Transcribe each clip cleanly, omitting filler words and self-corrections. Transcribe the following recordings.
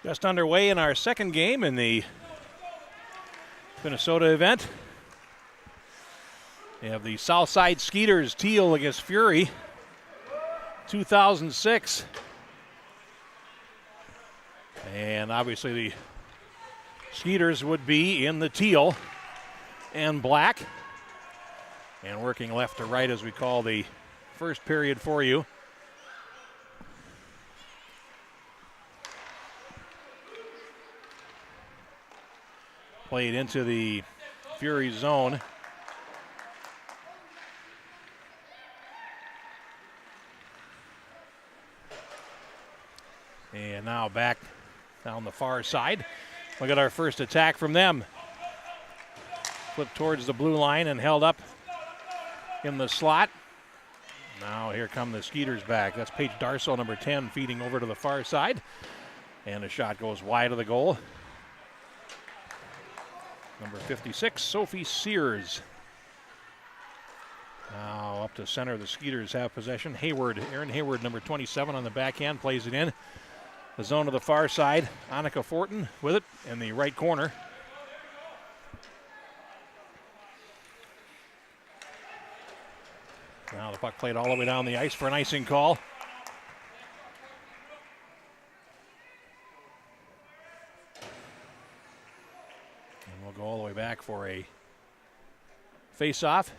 Just underway in our second game in the Finnesota event. We have the Southside Skeeters Teal against Fury, 2006. And obviously the Skeeters would be in the teal and black. And working left to right as we call the first period for you. Played into the Fury zone. And now back down the far side. Look at our first attack from them. Flipped towards the blue line and held up in the slot. Now here come the Skeeters back. That's Paige Darso, number 10, feeding over to the far side. And the shot goes wide of the goal. Number 56, Sophie Sears. Now up to center, the Skeeters have possession. Hayward, Aaron Hayward, number 27 on the backhand, plays it in. The zone to the far side. Annika Fortin with it in the right corner. Now the puck played all the way down the ice for an icing call. And we'll go all the way back for a face-off.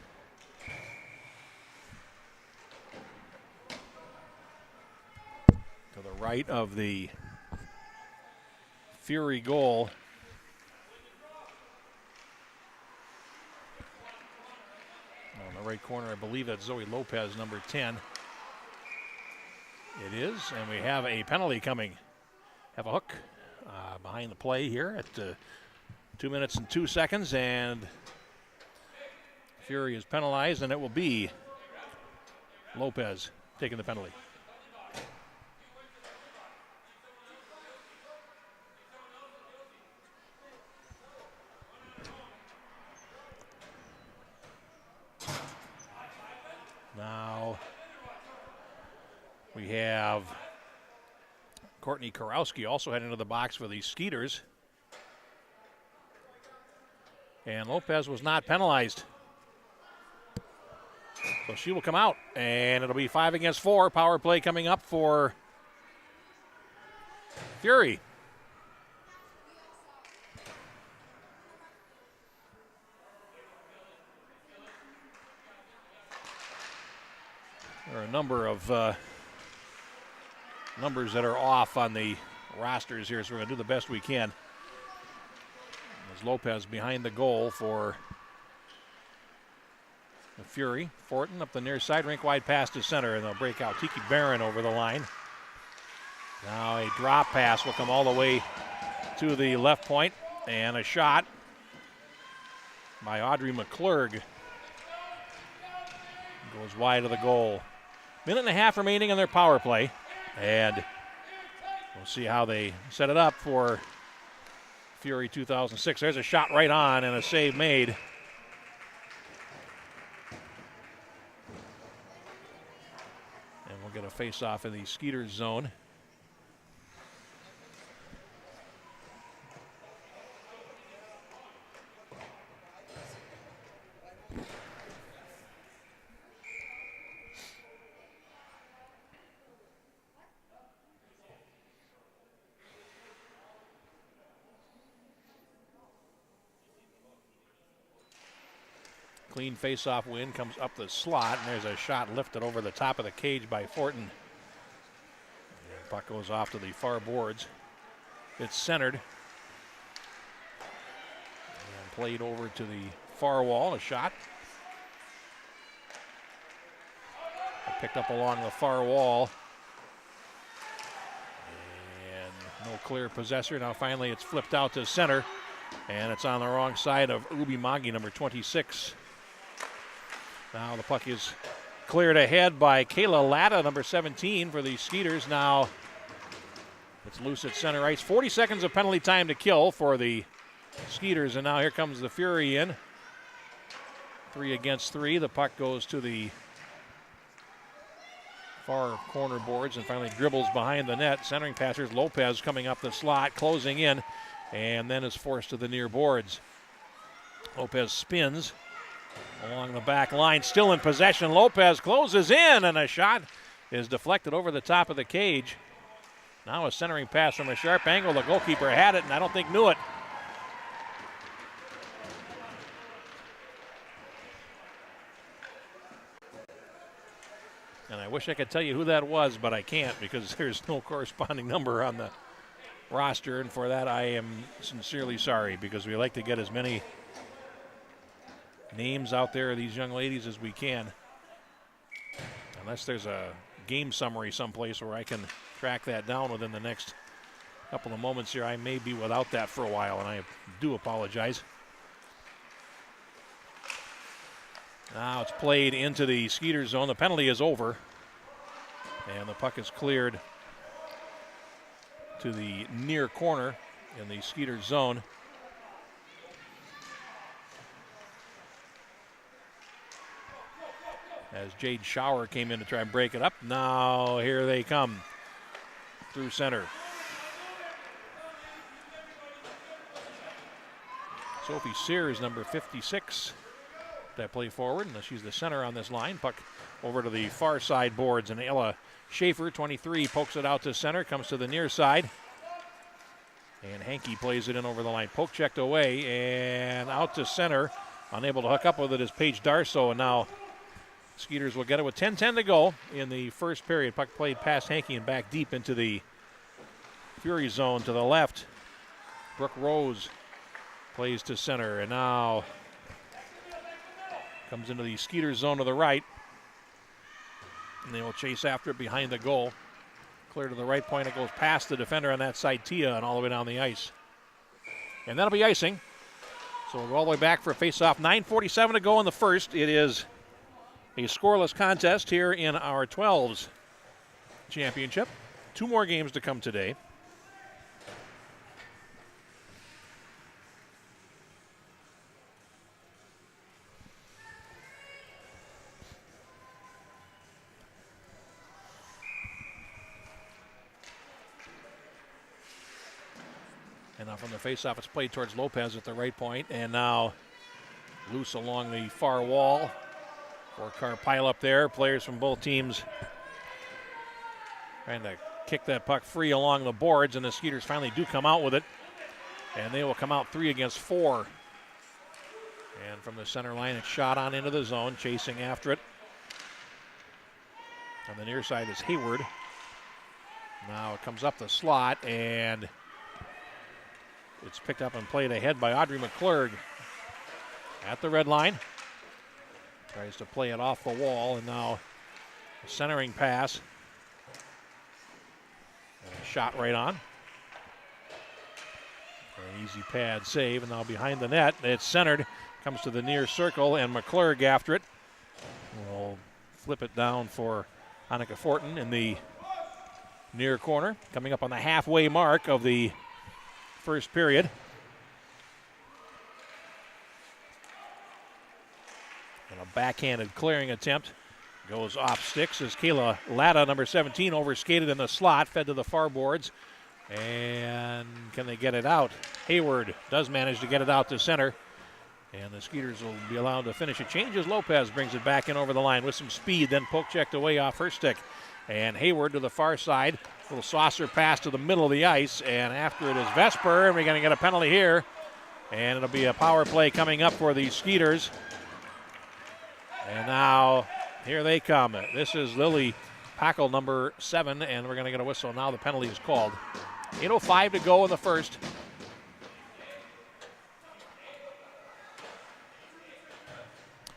To the right of the Fury goal. On the right corner, I believe that's Zoe Lopez, number 10. It is, and we have a penalty coming. Have a hook behind the play here at 2 minutes and 2 seconds, and Fury is penalized, and it will be Lopez taking the penalty. Now we have Courtney Karowski also heading into the box for the Skeeters. And Lopez was not penalized. So she will come out, and it'll be 5 against 4. Power play coming up for Fury. There are a number of numbers that are off on the rosters here, so we're going to do the best we can. There's Lopez behind the goal for the Fury. Fortin up the near side, rink wide pass to center, and they'll break out. Tiki Barron over the line. Now a drop pass will come all the way to the left point, and a shot by Audrey McClurg goes wide of the goal. Minute and a half remaining on their power play, and we'll see how they set it up for Fury 2006. There's a shot right on and a save made. And we'll get a face-off in the Skeeters zone. Clean face-off win comes up the slot, and there's a shot lifted over the top of the cage by Fortin. And the puck goes off to the far boards. It's centered. And played over to the far wall, a shot. Picked up along the far wall. And no clear possessor. Now finally it's flipped out to center, and it's on the wrong side of Ruby Maggi, number 26. Now the puck is cleared ahead by Kayla Latta, number 17 for the Skeeters. Now it's loose at center ice. 40 seconds of penalty time to kill for the Skeeters, and now here comes the Fury in. 3 against 3. The puck goes to the far corner boards and finally dribbles behind the net. Centering passers, Lopez coming up the slot, closing in, and then is forced to the near boards. Lopez spins along the back line, still in possession. Lopez closes in, and a shot is deflected over the top of the cage. Now a centering pass from a sharp angle. The goalkeeper had it, and I don't think knew it. And I wish I could tell you who that was, but I can't because there's no corresponding number on the roster, and for that I am sincerely sorry because we like to get as many names out there of these young ladies as we can. Unless there's a game summary someplace where I can track that down within the next couple of moments here, I may be without that for a while, and I do apologize. Now it's played into the Skeeters zone. The penalty is over, and the puck is cleared to the near corner in the Skeeters zone. As Jade Schauer came in to try and break it up. Now here they come through center. Sophie Sears, number 56. That play forward, and she's the center on this line. Puck over to the far side boards, and Ella Schaefer, 23, pokes it out to center, comes to the near side. And Hankey plays it in over the line. Poke checked away, and out to center. Unable to hook up with it is Paige Darso, and now Skeeters will get it with 10:10 to go in the first period. Puck played past Hankey and back deep into the Fury zone to the left. Brooke Rose plays to center, and now comes into the Skeeters zone to the right. And they will chase after it behind the goal. Clear to the right point. It goes past the defender on that side, Tia, and all the way down the ice. And that'll be icing. So we'll go all the way back for a face-off. 9:47 to go in the first. It is a scoreless contest here in our 12s championship. 2 more games to come today. And now from the faceoff, it's played towards Lopez at the right point, and now loose along the far wall. 4-car pile up there. Players from both teams trying to kick that puck free along the boards, and the Skeeters finally do come out with it. And they will come out 3 against 4. And from the center line, it's shot on into the zone, chasing after it. On the near side is Hayward. Now it comes up the slot, and it's picked up and played ahead by Audrey McClurg at the red line. Tries to play it off the wall, and now a centering pass. And a shot right on. An easy pad save, and now behind the net. It's centered, comes to the near circle, and McClurg after it. We'll flip it down for Annika Fortin in the near corner, coming up on the halfway mark of the first period. And a backhanded clearing attempt goes off sticks as Kayla Latta, number 17, overskated in the slot, fed to the far boards. And can they get it out? Hayward does manage to get it out to center. And the Skeeters will be allowed to finish. It changes. Lopez brings it back in over the line with some speed, then poke checked away off her stick. And Hayward to the far side. Little saucer pass to the middle of the ice. And after it is Vesper, and we're going to get a penalty here. And it'll be a power play coming up for the Skeeters. And now here they come. This is Lily Packel, number 7, and we're going to get a whistle. Now the penalty is called. 8:05 to go in the first.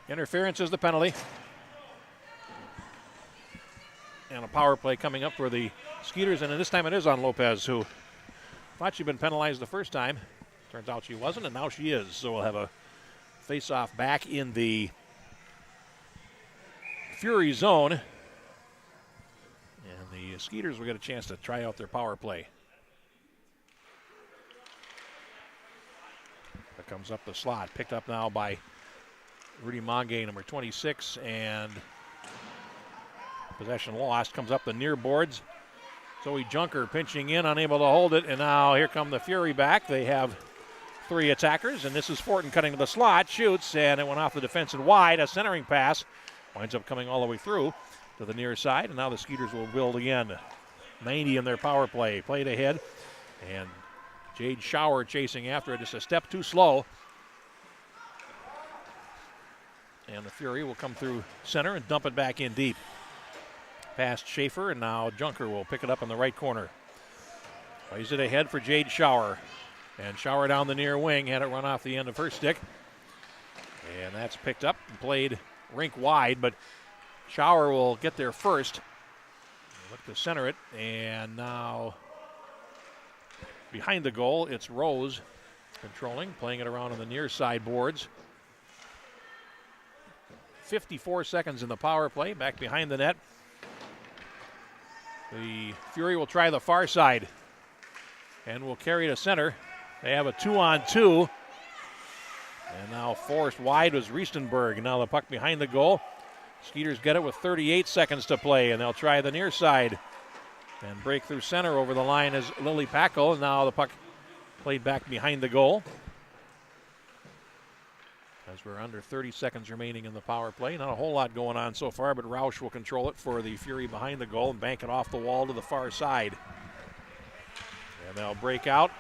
Interference is the penalty. And a power play coming up for the Skeeters, and this time it is on Lopez, who thought she'd been penalized the first time. Turns out she wasn't, and now she is. So we'll have a face-off back in the Fury zone. And the Skeeters will get a chance to try out their power play. That comes up the slot, picked up now by Rudy Mange, number 26, and Possession lost, comes up the near boards. Zoe Junker pinching in, unable to hold it, and now here come the Fury back. They have 3 attackers, and this is Fortin cutting to the slot, shoots, and it went off the defense and wide. A centering pass winds up coming all the way through to the near side, and now the Skeeters will build again. 90 in their power play, played ahead, and Jade Shower chasing after it, just a step too slow. And the Fury will come through center and dump it back in deep. Past Schaefer, and now Junker will pick it up in the right corner. Plays it ahead for Jade Shower. And Shower down the near wing, had it run off the end of her stick. And that's picked up and played rink wide, but Shower will get there first. Look to center it, and now behind the goal, it's Rose controlling, playing it around on the near side boards. 54 seconds in the power play, back behind the net. The Fury will try the far side and will carry to center. They have a 2-on-2. And now forced wide was Riestenberg. Now the puck behind the goal. Skeeters get it with 38 seconds to play, and they'll try the near side and break through center. Over the line is Lily Packel. Now the puck played back behind the goal. As we're under 30 seconds remaining in the power play. Not a whole lot going on so far, but Roush will control it for the Fury behind the goal and bank it off the wall to the far side. And they'll break out.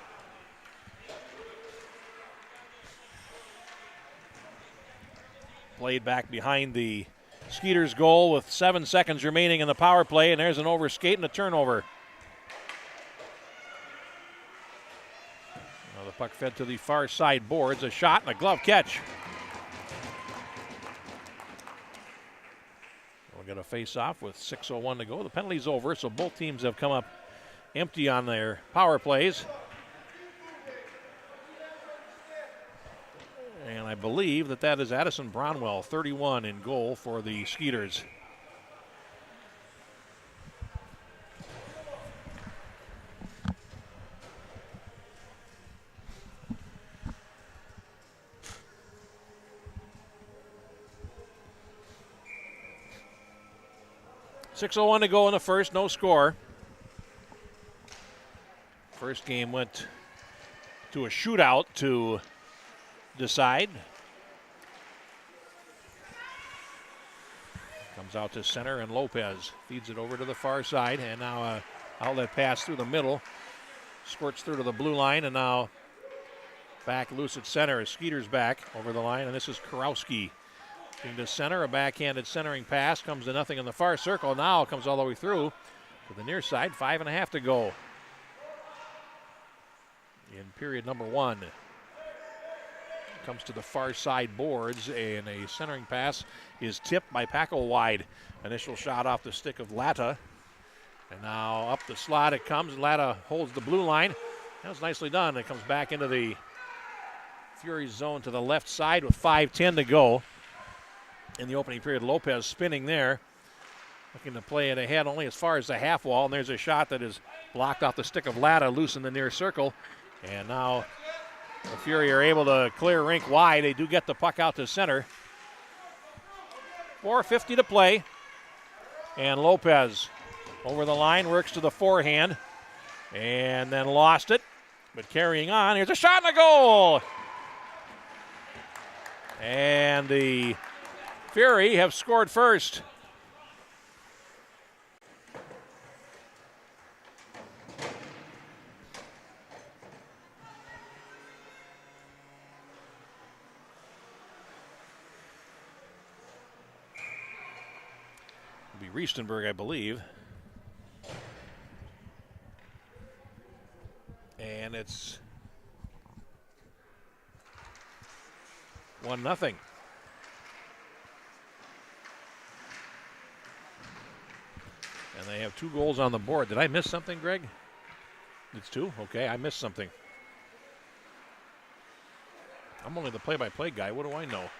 Played back behind the Skeeters goal with 7 seconds remaining in the power play, and there's an overskate and a turnover. Now the puck fed to the far side boards. A shot and a glove catch. We'll get a face-off with 6:01 to go. The penalty's over, so both teams have come up empty on their power plays. And I believe that is Addison Bronwell, 31 in goal for the Skeeters. .601 to go in the first, no score. First game went to a shootout to decide. Comes out to center, and Lopez feeds it over to the far side, and now a outlet pass through the middle. Squirts through to the blue line, and now back loose at center as Skeeters back over the line, and this is Kurowski. Into center, a backhanded centering pass comes to nothing in the far circle. Now comes all the way through to the near side. 5.5 to go in period number 1. Comes to the far side boards, and a centering pass is tipped by Packel wide. Initial shot off the stick of Latta, and now up the slot it comes. Latta holds the blue line. That was nicely done. It comes back into the Fury zone to the left side with 5:10 to go. In the opening period, Lopez spinning there, looking to play it ahead only as far as the half wall, and there's a shot that is blocked off the stick of Latta, loose in the near circle, and now the Fury are able to clear rink wide. They do get the puck out to center. 4:50 to play, and Lopez over the line, works to the forehand, and then lost it, but carrying on. Here's a shot and a goal! And the Fury have scored first. It'll be Riestenberg, I believe. And it's 1-0. And they have 2 goals on the board. Did I miss something, Greg? It's 2? Okay, I missed something. I'm only the play-by-play guy. What do I know?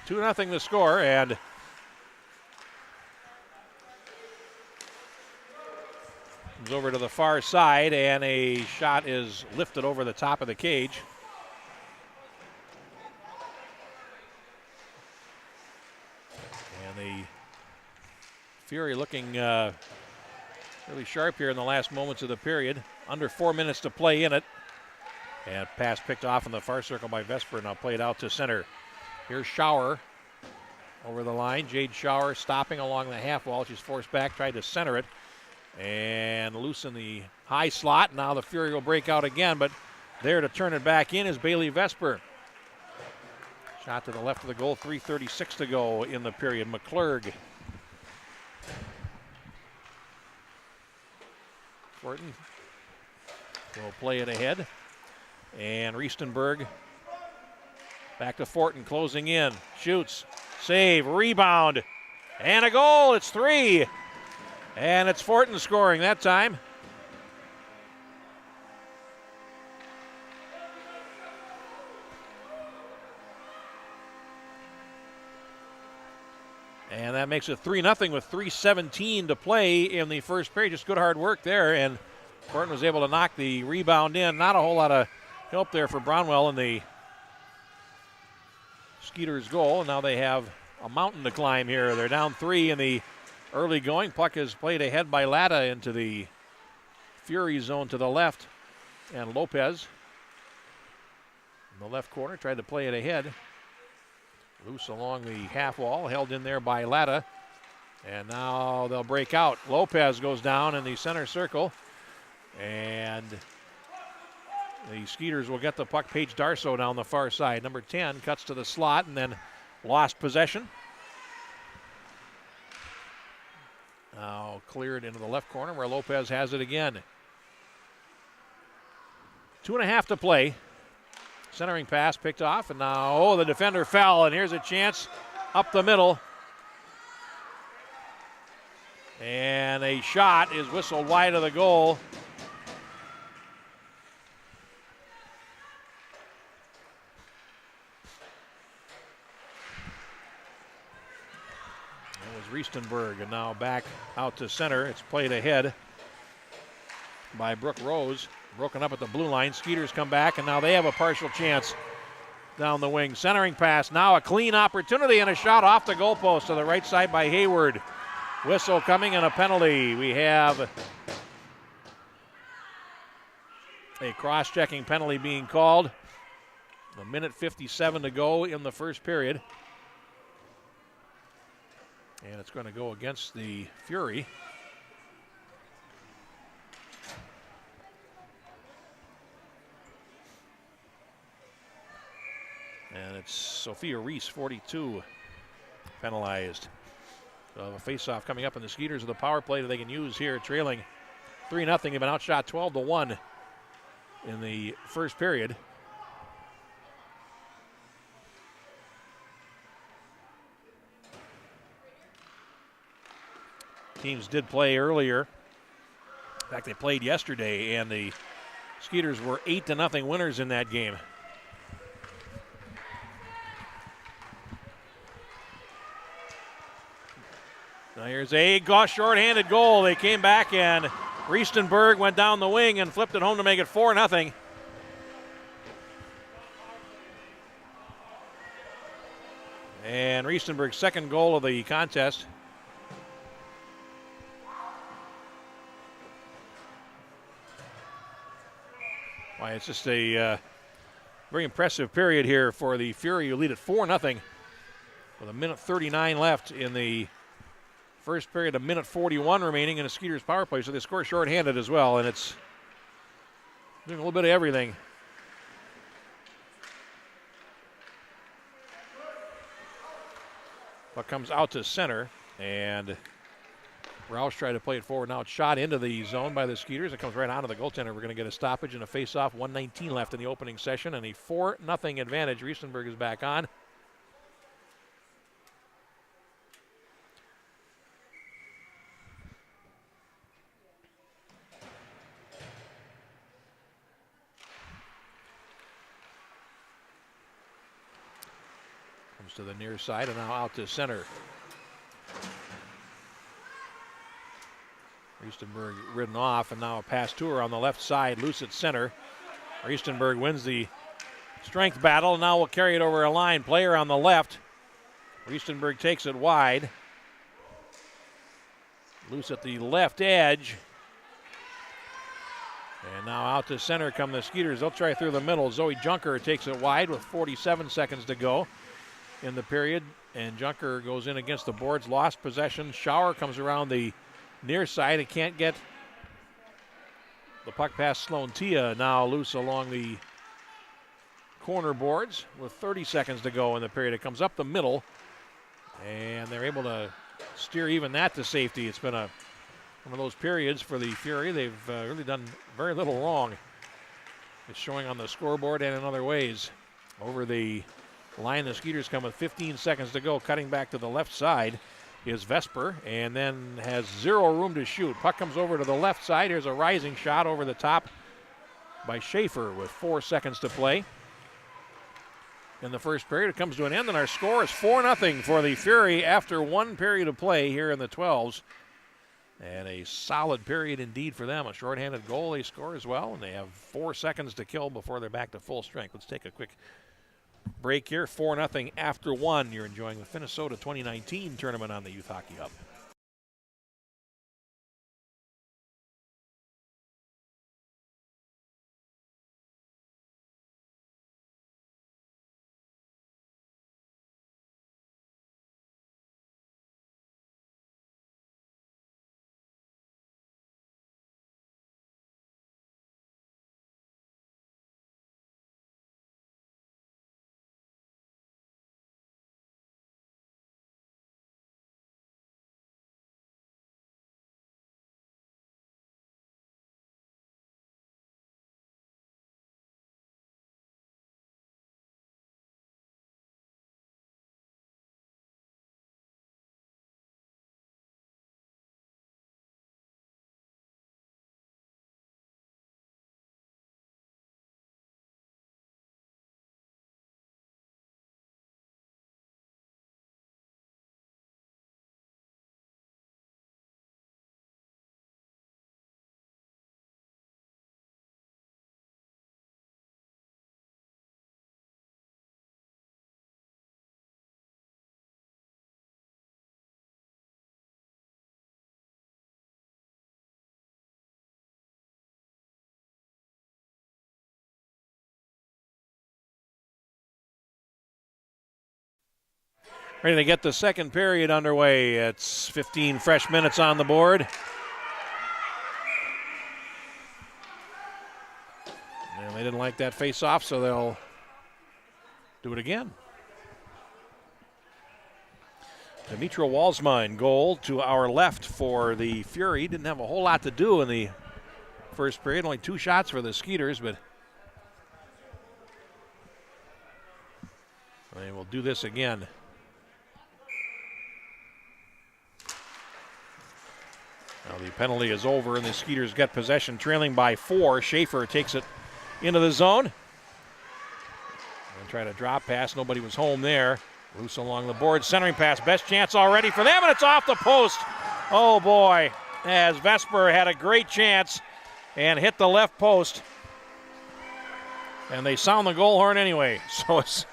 2-0 the score, and comes over to the far side, and a shot is lifted over the top of the cage. the Fury looking really sharp here in the last moments of the period. Under 4 minutes to play in it. And pass picked off in the far circle by Vesper, now played out to center. Here's Schauer over the line. Jade Schauer stopping along the half wall. She's forced back, tried to center it. And loose in the high slot. Now the Fury will break out again, but there to turn it back in is Bailey Vesper. Shot to the left of the goal, 3:36 to go in the period. McClurg. Fortin will play it ahead. And Riestenberg back to Fortin, closing in. Shoots, save, rebound, and a goal. It's 3. And it's Fortin scoring that time. And that makes it 3-0 with 3:17 to play in the first period. Just good hard work there, and Fortin was able to knock the rebound in. Not a whole lot of help there for Brownwell in the Skeeters goal. And now they have a mountain to climb here. They're down 3 in the early going. Puck is played ahead by Latta into the Fury zone to the left. And Lopez in the left corner tried to play it ahead. Loose along the half wall, held in there by Latta. And now they'll break out. Lopez goes down in the center circle. And the Skeeters will get the puck. Paige Darso down the far side. Number 10 cuts to the slot and then lost possession. Now cleared into the left corner where Lopez has it again. 2.5 to play. Centering pass picked off, and now, the defender fell, and here's a chance up the middle. And a shot is whistled wide of the goal. It was Riestenberg, and now back out to center. It's played ahead by Brooke Rose. Broken up at the blue line. Skeeters come back, and now they have a partial chance down the wing. Centering pass, now a clean opportunity, and a shot off the goalpost to the right side by Hayward. Whistle coming and a penalty. We have a cross-checking penalty being called. 1:57 to go in the first period. And it's going to go against the Fury. And it's Sophia Reese, 42, penalized. So a face-off coming up in the Skeeters with the power play that they can use here, trailing 3-0. They've been outshot 12-1 in the first period. Teams did play earlier. In fact, they played yesterday, and the Skeeters were 8-0 winners in that game. Now here's a short-handed goal. They came back, and Riestenberg went down the wing and flipped it home to make it 4-0. And Riestenberg's second goal of the contest. Why, it's just a very impressive period here for the Fury, who lead at 4-0 with 1:39 left in the first period, 1:41 remaining in a Skeeters power play. So they score shorthanded as well, and it's doing a little bit of everything. Puck comes out to center, and Roush tried to play it forward. Now it's shot into the zone by the Skeeters. It comes right onto the goaltender. We're going to get a stoppage and a face-off. 1:19 left in the opening session, and a 4-0 advantage. Riestenberg is back on. To the near side and now out to center. Riestenberg ridden off, and now a pass to her on the left side, loose at center. Riestenberg wins the strength battle. Now will carry it over a line. Player on the left. Riestenberg takes it wide. Loose at the left edge. And now out to center come the Skeeters. They'll try through the middle. Zoe Junker takes it wide with 47 seconds to go in the period. And Junker goes in against the boards. Lost possession. Schauer comes around the near side and can't get the puck past Sloan Tia. Now loose along the corner boards with 30 seconds to go in the period. It comes up the middle. And they're able to steer even that to safety. It's been one of those periods for the Fury. They've really done very little wrong. It's showing on the scoreboard and in other ways. Over the line, the Skeeters come with 15 seconds to go. Cutting back to the left side is Vesper, and then has zero room to shoot. Puck comes over to the left side. Here's a rising shot over the top by Schaefer with 4 seconds to play. In the first period, it comes to an end, and our score is 4-0 for the Fury after 1 period of play here in the 12s. And a solid period indeed for them. A shorthanded goal they score as well, and they have 4 seconds to kill before they're back to full strength. Let's take a quick break here. 4-0 after 1. You're enjoying the Finnesota 2019 tournament on the Youth Hockey Hub. Ready to get the second period underway. It's 15 fresh minutes on the board. And they didn't like that face-off, so they'll do it again. Dimitra Walsma in goal to our left for the Fury. Didn't have a whole lot to do in the first period. Only 2 shots for the Skeeters, but they will do this again. Now the penalty is over, and the Skeeters get possession, trailing by 4. Schaefer takes it into the zone. And try to drop pass. Nobody was home there. Loose along the board. Centering pass. Best chance already for them, and it's off the post. Oh, boy. As Vesper had a great chance and hit the left post. And they sound the goal horn anyway. So it's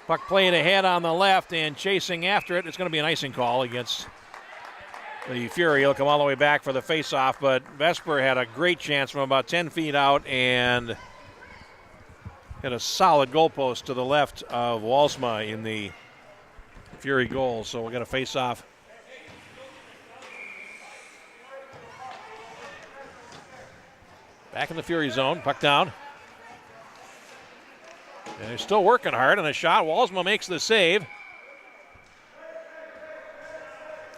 puck played ahead on the left and chasing after it. It's going to be an icing call against the Fury. He'll come all the way back for the face-off, but Vesper had a great chance from about 10 feet out and hit a solid goalpost to the left of Walsma in the Fury goal. So we'll get a face-off. Back in the Fury zone, puck down. And they're still working hard on a shot. Walsma makes the save.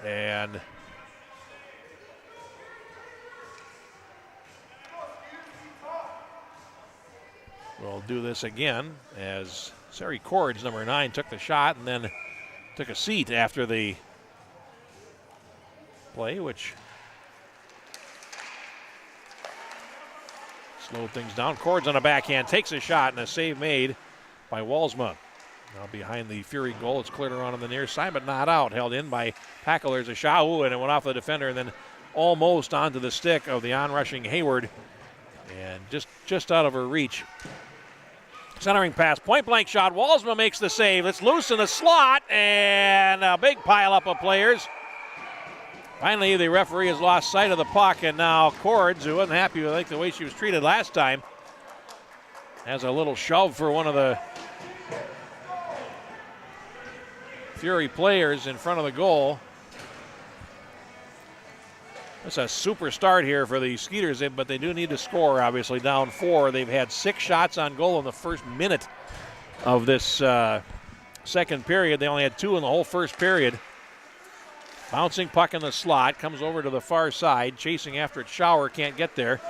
And we'll do this again as Sari Cords, number 9, took the shot and then took a seat after the play, which slowed things down. Cords on a backhand, takes a shot, and a save made by Walsma. Now behind the Fury goal, it's cleared around on the near side, but not out. Held in by Packel. There's a shot, and it went off the defender and then almost onto the stick of the on-rushing Hayward. And just out of her reach. Centering pass, point-blank shot. Walsma makes the save. It's loose in the slot, and a big pileup of players. Finally, the referee has lost sight of the puck, and now Cords, who wasn't happy with the way she was treated last time, has a little shove for one of the Fury players in front of the goal. It's a super start here for the Skeeters, but they do need to score, obviously, down 4. They've had 6 shots on goal in the first minute of this second period. They only had 2 in the whole first period. Bouncing puck in the slot, comes over to the far side, chasing after it. Schauer can't get there.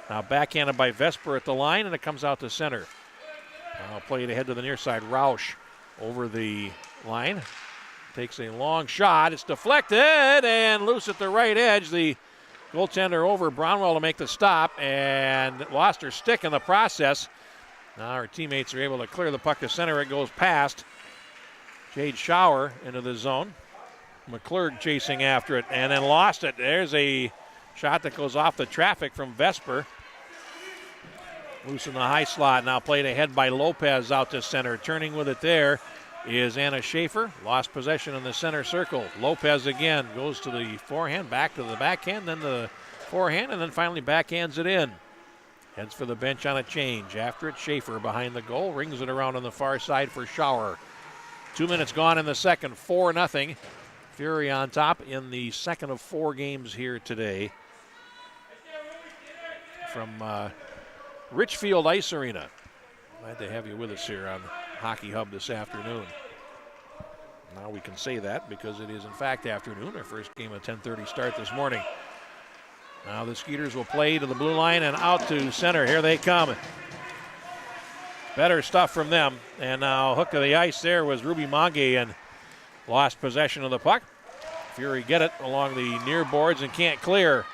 Now backhanded by Vesper at the line, and it comes out to center. Now play it ahead to the near side. Rausch over the line. Takes a long shot. It's deflected and loose at the right edge. The goaltender over Brownwell to make the stop and lost her stick in the process. Now her teammates are able to clear the puck to center. It goes past Jade Schauer into the zone. McClurg chasing after it and then lost it. There's a shot that goes off the traffic from Vesper. Loose in the high slot. Now played ahead by Lopez out to center. Turning with it there is Anna Schaefer. Lost possession in the center circle. Lopez again goes to the forehand, back to the backhand, then the forehand, and then finally backhands it in. Heads for the bench on a change. After it, Schaefer behind the goal. Rings it around on the far side for Schauer. 2 minutes gone in the second. 4-0. Fury on top in the second of 4 games here today from Richfield Ice Arena. Glad to have you with us here on Hockey Hub this afternoon. Now we can say that because it is in fact afternoon. Our first game at 10:30 start this morning. Now the Skeeters will play to the blue line and out to center. Here they come. Better stuff from them. And now hook of the ice there was Ruby Mange and lost possession of the puck. Fury get it along the near boards and can't clear.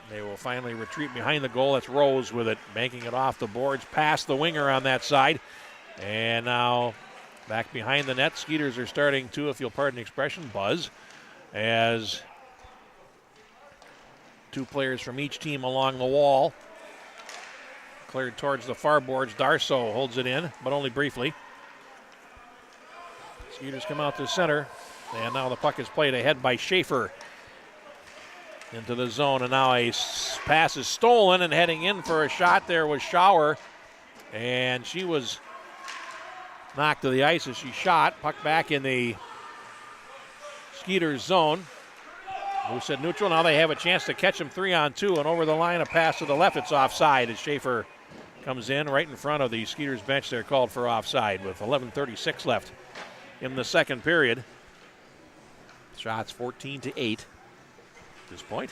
They will finally retreat behind the goal. That's Rose with it, banking it off the boards, past the winger on that side. And now back behind the net. Skeeters are starting to, if you'll pardon the expression, buzz, as 2 players from each team along the wall. Cleared towards the far boards. Darso holds it in, but only briefly. Skeeters come out to center, and now the puck is played ahead by Schaefer into the zone, and now a pass is stolen, and heading in for a shot there was Schauer, and she was knocked to the ice as she shot. Puck back in the Skeeters zone. Loose at neutral. Now they have a chance to catch him 3-on-2, and over the line, a pass to the left. It's offside as Schaefer comes in right in front of the Skeeters bench. They're called for offside with 11:36 left in the second period. Shots 14-8 at this point.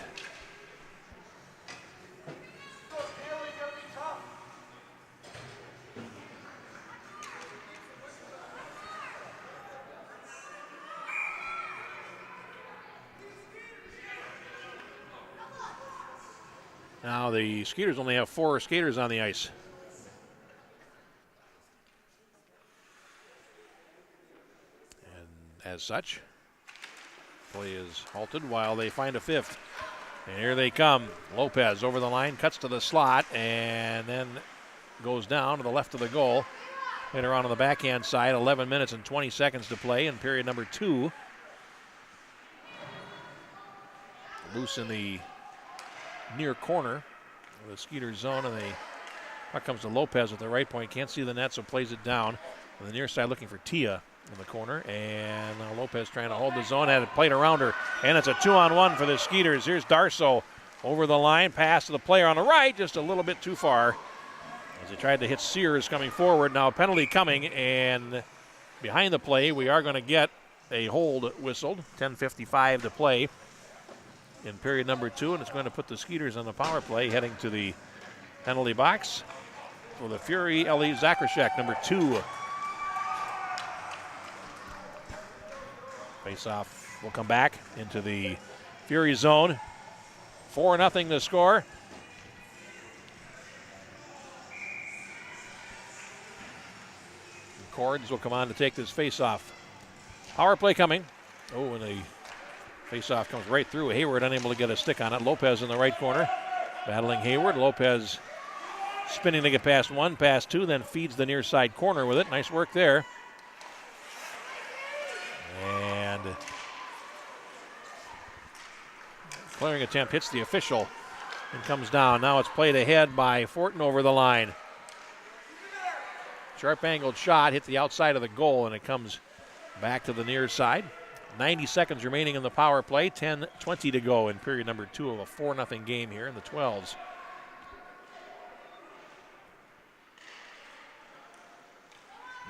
Now the Skeeters only have 4 skaters on the ice. And as such, play is halted while they find a 5th. And here they come. Lopez over the line, cuts to the slot, and then goes down to the left of the goal. Later on the backhand side, 11 minutes and 20 seconds to play in period number 2. Loose in the near corner of the Skeeter zone, and puck comes to Lopez at the right point. Can't see the net, so plays it down. On the near side looking for Tia in the corner, and now Lopez trying to hold the zone, had it played around her, and it's a 2-on-1 for the Skeeters. Here's Darso over the line, pass to the player on the right, just a little bit too far as he tried to hit Sears coming forward. Now a penalty coming, and behind the play we are going to get a hold whistled. 10:55 to play in period number 2, and it's going to put the Skeeters on the power play, heading to the penalty box for the Fury. Ellie Zakrashek, number 2. Face-off will come back into the Fury zone. 4-0 to score. The Cords will come on to take this face-off. Power play coming. Oh, and the face-off comes right through. Hayward unable to get a stick on it. Lopez in the right corner, battling Hayward. Lopez spinning to get past 1, past 2, then feeds the near side corner with it. Nice work there. And Clearing attempt hits the official and comes down. Now it's played ahead by Fortin over the line. Sharp angled shot hit the outside of the goal, and it comes back to the near side. 90 seconds remaining in the power play. 10:20 to go in period number 2 of a 4-0 game here in the 12s.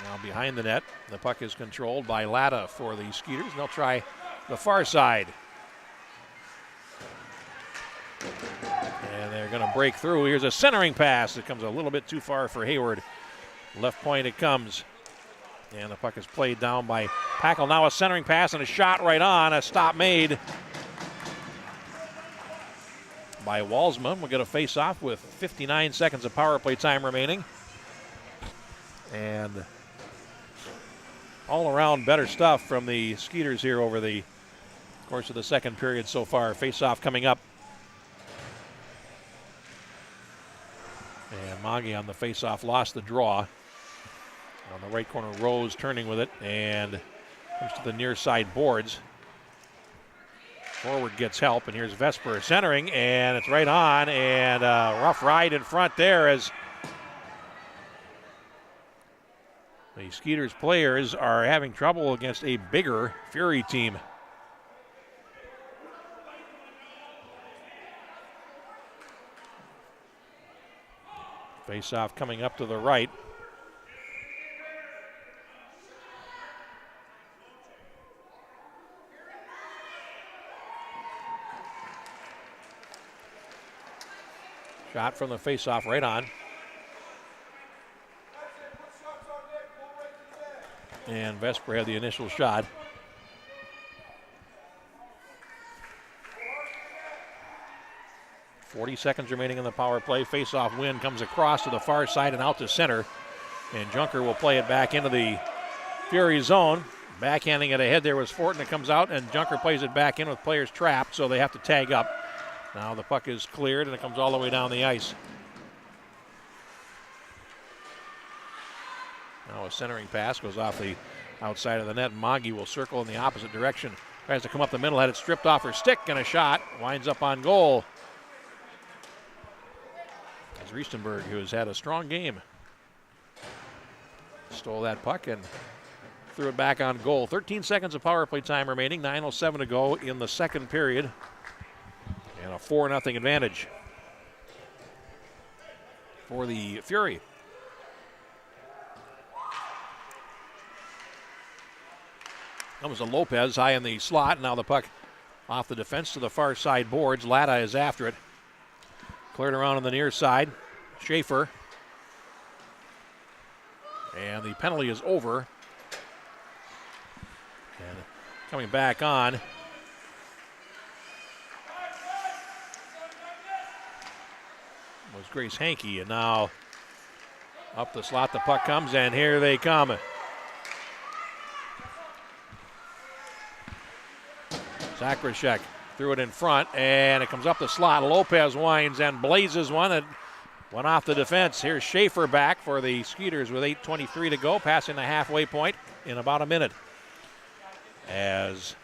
Now behind the net, the puck is controlled by Latta for the Skeeters. They'll try the far side. And they're going to break through. Here's a centering pass. It comes a little bit too far for Hayward. Left point it comes. And the puck is played down by Packel. Now a centering pass and a shot right on. A stop made by Walsma. We'll get a face-off with 59 seconds of power play time remaining. And all around better stuff from the Skeeters here over the course of the second period so far. Face-off coming up. And Maggie on the face-off lost the draw. On the right corner, Rose turning with it and comes to the near side boards. Forward gets help, and here's Vesper centering, and it's right on, and a rough ride in front there as the Skeeters players are having trouble against a bigger Fury team. Face-off coming up to the right. Shot from the face-off right on. And Vesper had the initial shot. .40 seconds remaining in the power play. Face-off win comes across to the far side and out to center. And Junker will play it back into the Fury zone. Backhanding it ahead there was Fortin. It comes out, and Junker plays it back in with players trapped, so they have to tag up. Now the puck is cleared, and it comes all the way down the ice. Now a centering pass goes off the outside of the net. Maggie will circle in the opposite direction. Tries to come up the middle, had it stripped off her stick, and a shot. Winds up on goal. As Riestenberg, who has had a strong game, stole that puck and threw it back on goal. 13 seconds of power play time remaining. 9:07 to go in the second period. And a 4-0 advantage for the Fury. Comes a Lopez high in the slot. Now the puck off the defense to the far side boards. Latta is after it. Cleared around on the near side. Schaefer. And the penalty is over. And coming back on was Grace Hankey, and now up the slot the puck comes, and here they come. Zakrashek threw it in front, and it comes up the slot. Lopez winds and blazes one. It went off the defense. Here's Schaefer back for the Skeeters with 8:23 to go, passing the halfway point in about a minute. As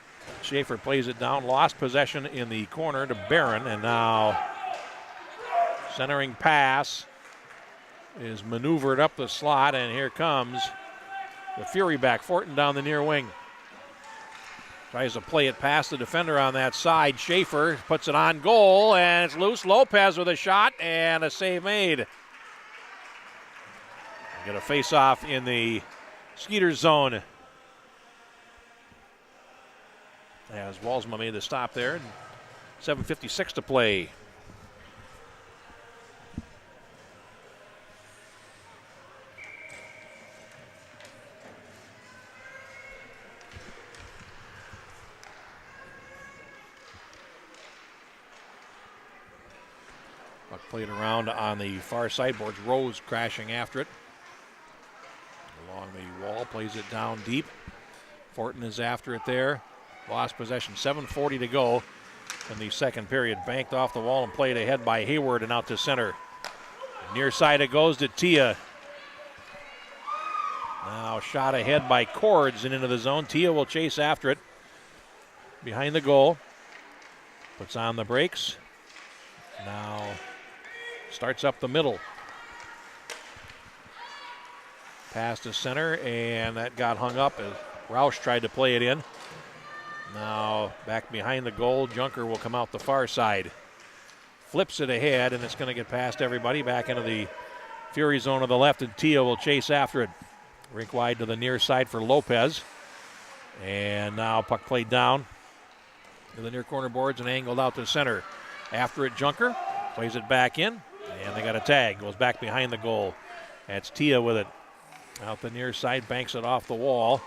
Schaefer plays it down, lost possession in the corner to Barron, and now centering pass is maneuvered up the slot, and here comes the Fury back. Fortin down the near wing. Tries to play it past the defender on that side. Schaefer puts it on goal, and it's loose. Lopez with a shot, and a save made. Get a face-off in the Skeeters zone. As Walsma made the stop there. 7:56 to play. Puck played around on the far sideboards. Rose crashing after it. Along the wall, plays it down deep. Fortin is after it there. Lost possession, 7:40 to go in the second period. Banked off the wall and played ahead by Hayward and out to center. Near side it goes to Tia. Now shot ahead by Cords and into the zone. Tia will chase after it behind the goal. Puts on the brakes. Now starts up the middle. Pass to center, and that got hung up as Roush tried to play it in. Now back behind the goal. Junker will come out the far side. Flips it ahead, and it's going to get past everybody back into the Fury zone to the left, and Tia will chase after it. Rink wide to the near side for Lopez. And now puck played down to the near corner boards and angled out to center. After it, Junker plays it back in, and they got a tag. Goes back behind the goal. That's Tia with it. Out the near side, banks it off the wall.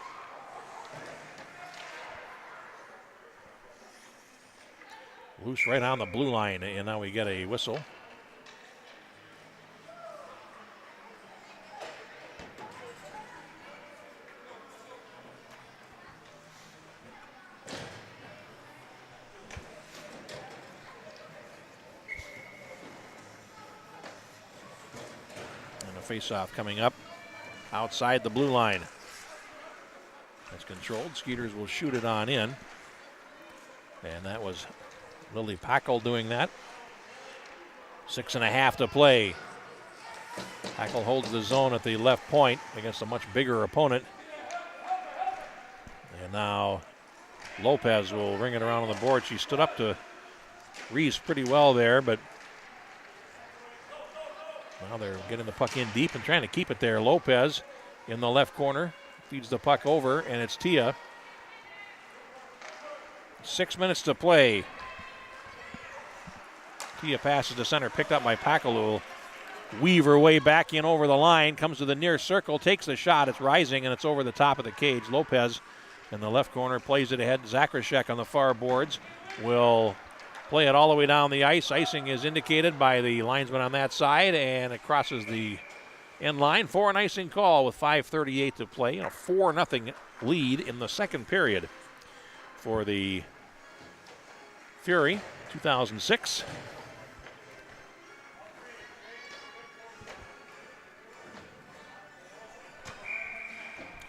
Loose right on the blue line, and now we get a whistle. And a face-off coming up outside the blue line. It's controlled. Skeeters will shoot it on in. And that was Lily Packel doing that. 6.5 to play. Packel holds the zone at the left point against a much bigger opponent. And now Lopez will ring it around on the board. She stood up to Reese pretty well there, but now they're getting the puck in deep and trying to keep it there. Lopez in the left corner feeds the puck over, and it's Tia. 6 minutes to play. Tia passes to center, picked up by Packel, who will weave her way back in over the line, comes to the near circle, takes the shot. It's rising, and it's over the top of the cage. Lopez in the left corner plays it ahead. Zakrashek on the far boards will play it all the way down the ice. Icing is indicated by the linesman on that side, and it crosses the end line for an icing call with 5:38 to play. A 4-0 lead in the second period for the Fury, 2006.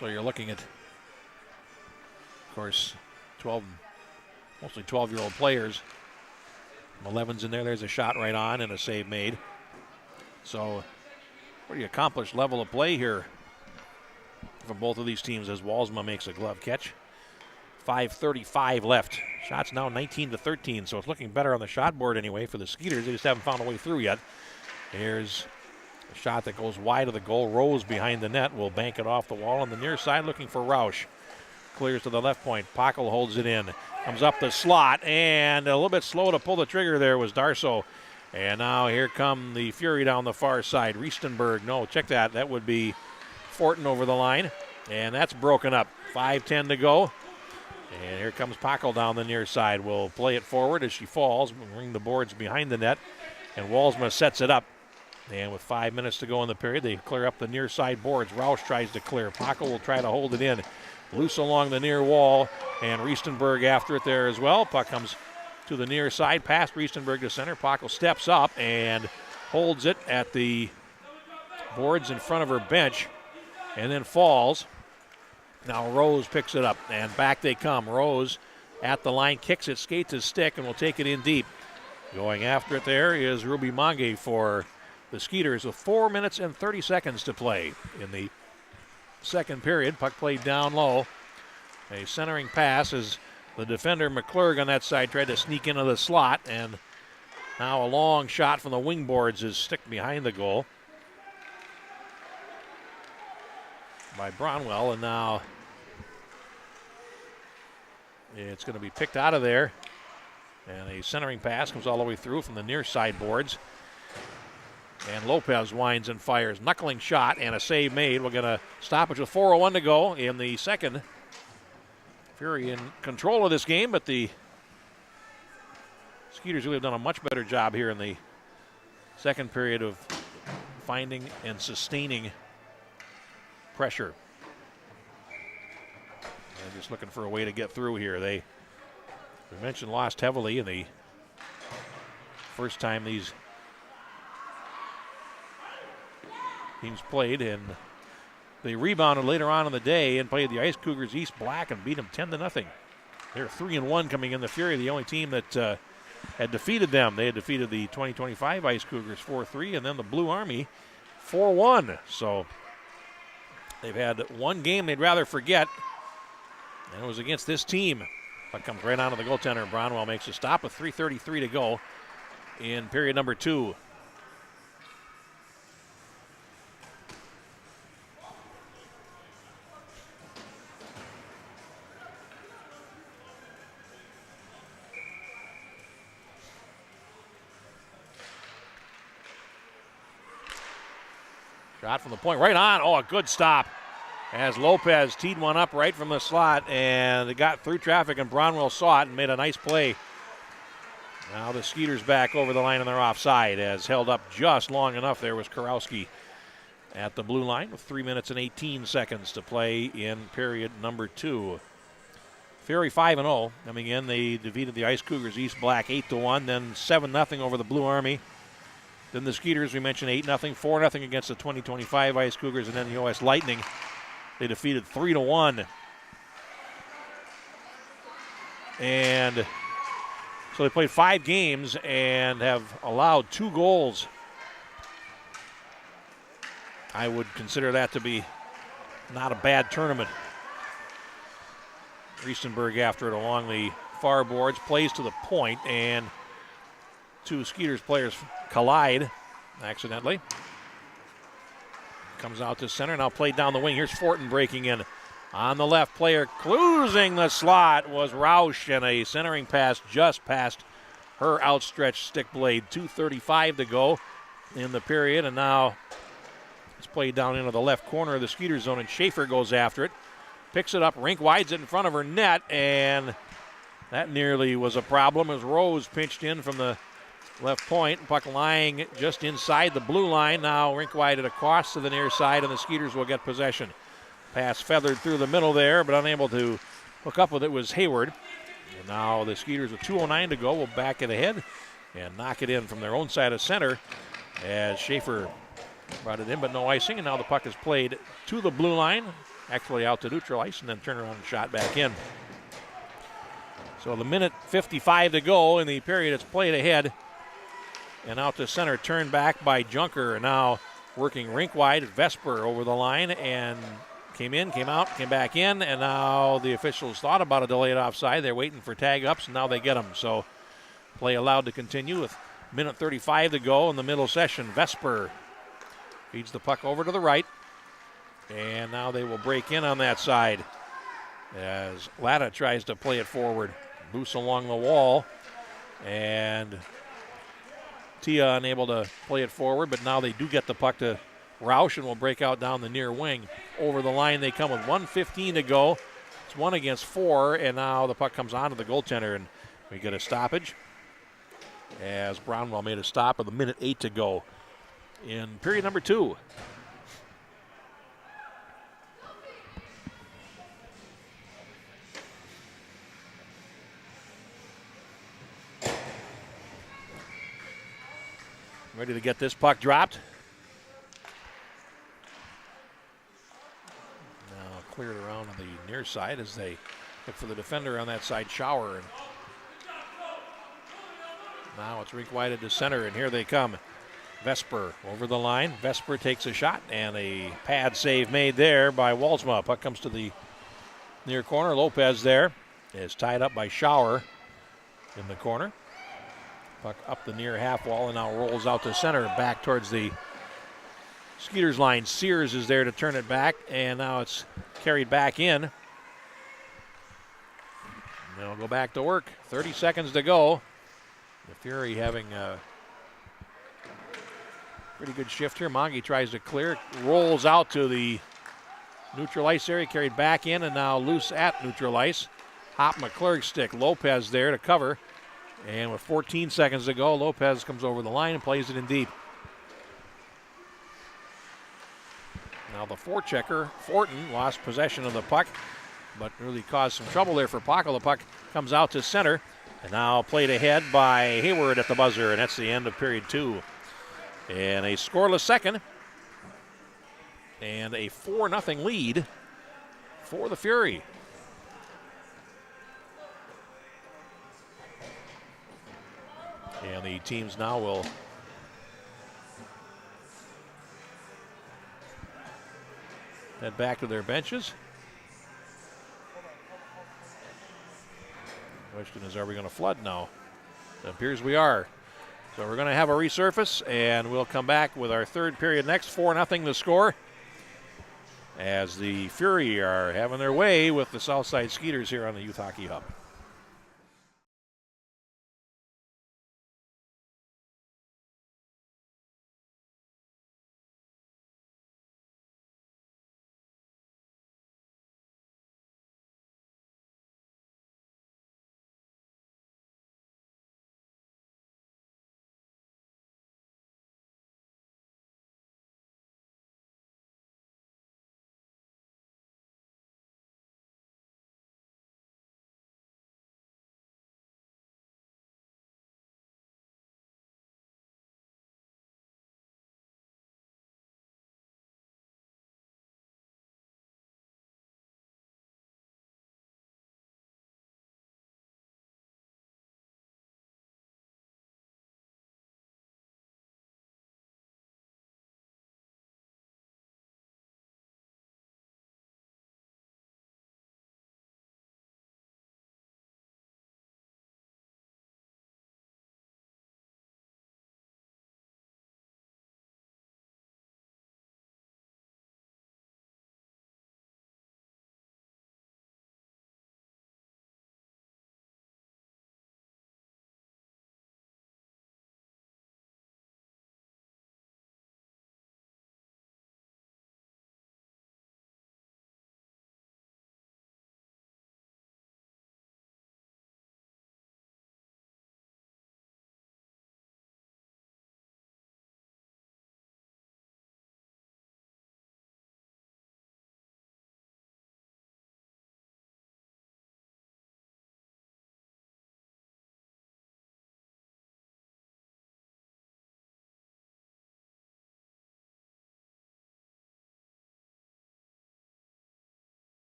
So you're looking at, of course, 12, mostly 12-year-old players. 11's in there. There's a shot right on and a save made. So pretty accomplished level of play here from both of these teams as Walsma makes a glove catch. 5:35 left. Shots now 19-13, so it's looking better on the shot board anyway for the Skeeters. They just haven't found a way through yet. Here's a shot that goes wide of the goal. Rose behind the net will bank it off the wall on the near side looking for Roush. Clears to the left point. Packel holds it in. Comes up the slot, and a little bit slow to pull the trigger there was Darso. And now here come the Fury down the far side. Riestenberg, no, check that. That would be Fortin over the line. And that's broken up. 5:10 to go. And here comes Packel down the near side. We'll play it forward as she falls. We'll ring the boards behind the net. And Walsma sets it up. And with 5 minutes to go in the period, they clear up the near side boards. Roush tries to clear. Packel will try to hold it in. Loose along the near wall. And Riestenberg after it there as well. Puck comes to the near side, past Riestenberg to center. Packel steps up and holds it at the boards in front of her bench and then falls. Now Rose picks it up, and back they come. Rose at the line, kicks it, skates his stick, and will take it in deep. Going after it there is Ruby Mange for the Skeeters with 4 minutes and 30 seconds to play in the second period. Puck played down low. A centering pass as the defender McClurg on that side tried to sneak into the slot, and now a long shot from the wing boards is stick behind the goal by Bronwell, and now it's going to be picked out of there. And a centering pass comes all the way through from the near side boards. And Lopez winds and fires. Knuckling shot and a save made. We're going to stop it with 4:01 to go in the second. Fury in control of this game, but the Skeeters really have done a much better job here in the second period of finding and sustaining pressure. They're just looking for a way to get through here. We mentioned lost heavily in the first time these teams played, and they rebounded later on in the day and played the Ice Cougars East Black and beat them 10-0. They're 3-1 coming in. The Fury, the only team that had defeated them. They had defeated the 2025 Ice Cougars 4-3 and then the Blue Army 4-1. So they've had one game they'd rather forget, and it was against this team. Puck comes right onto the goaltender. Bronwell makes a stop with 3:33 to go in period number 2. Shot from the point, right on. Oh, a good stop as Lopez teed one up right from the slot, and it got through traffic, and Bronwell saw it and made a nice play. Now the Skeeters back over the line, and they're offside, as held up just long enough. There was Kurowski at the blue line with 3 minutes and 18 seconds to play in period number 2. Fury 5-0 coming in. They defeated the Ice Cougars East Black 8-1, then 7-0 over the Blue Army. Then the Skeeters, we mentioned 8-0, 4-0 against the 2025 Ice Cougars, and then the OS Lightning, they defeated 3-1. And so they played 5 games and have allowed 2 goals. I would consider that to be not a bad tournament. Riesenberg after it along the far boards, plays to the point, and 2 Skeeters players collide accidentally. Comes out to center, now played down the wing. Here's Fortin breaking in on the left. Player closing the slot was Roush, and a centering pass just past her outstretched stick blade. 2:35 to go in the period, and now it's played down into the left corner of the Skeeter zone, and Schaefer goes after it. Picks it up, rink wides it in front of her net, and that nearly was a problem as Rose pinched in from the left point. Puck lying just inside the blue line. Now rink wide it across to the near side, and the Skeeters will get possession. Pass feathered through the middle there, but unable to hook up with it was Hayward. And now the Skeeters with 2:09 to go will back it ahead and knock it in from their own side of center as Schaefer brought it in, but no icing. And now the puck is played to the blue line, actually out to neutral ice, and then turn around and shot back in. So the minute 55 to go in the period, it's played ahead and out to center, turned back by Junker. Now working rink wide, Vesper over the line, and came in, came out, came back in, and now the officials thought about a delayed offside. They're waiting for tag ups, and now they get them. So play allowed to continue with minute 35 to go in the middle session. Vesper feeds the puck over to the right, and now they will break in on that side as Latta tries to play it forward. Loose along the wall, and Tia unable to play it forward, but now they do get the puck to Roush and will break out down the near wing. Over the line they come with 1:15 to go. It's 1 against 4, and now the puck comes onto the goaltender, and we get a stoppage as Brownwell made a stop with 1:08 to go in period number 2. Ready to get this puck dropped. Now cleared around on the near side as they look for the defender on that side, Shower. And now it's rink wide to center, and here they come. Vesper over the line. Vesper takes a shot, and a pad save made there by Walsma. Puck comes to the near corner. Lopez there is tied up by Shower in the corner. Puck up the near half wall and now rolls out to center, back towards the Skeeters line. Sears is there to turn it back, and now it's carried back in. They'll go back to work. 30 seconds to go. The Fury having a pretty good shift here. Monge tries to clear, rolls out to the neutral ice area, carried back in, and now loose at neutral ice. Hop McClurg stick. Lopez there to cover. And with 14 seconds to go, Lopez comes over the line and plays it in deep. Now the forechecker, Fortin, lost possession of the puck, but really caused some trouble there for Pockel. The puck comes out to center, and now played ahead by Hayward at the buzzer, and that's the end of period 2. And a scoreless second, and a 4-0 lead for the Fury. And the teams now will head back to their benches. Question is, are we going to flood now? It appears we are. So we're going to have a resurface, and we'll come back with our third period next. 4-0 the score, as the Fury are having their way with the Southside Skeeters here on the Youth Hockey Hub.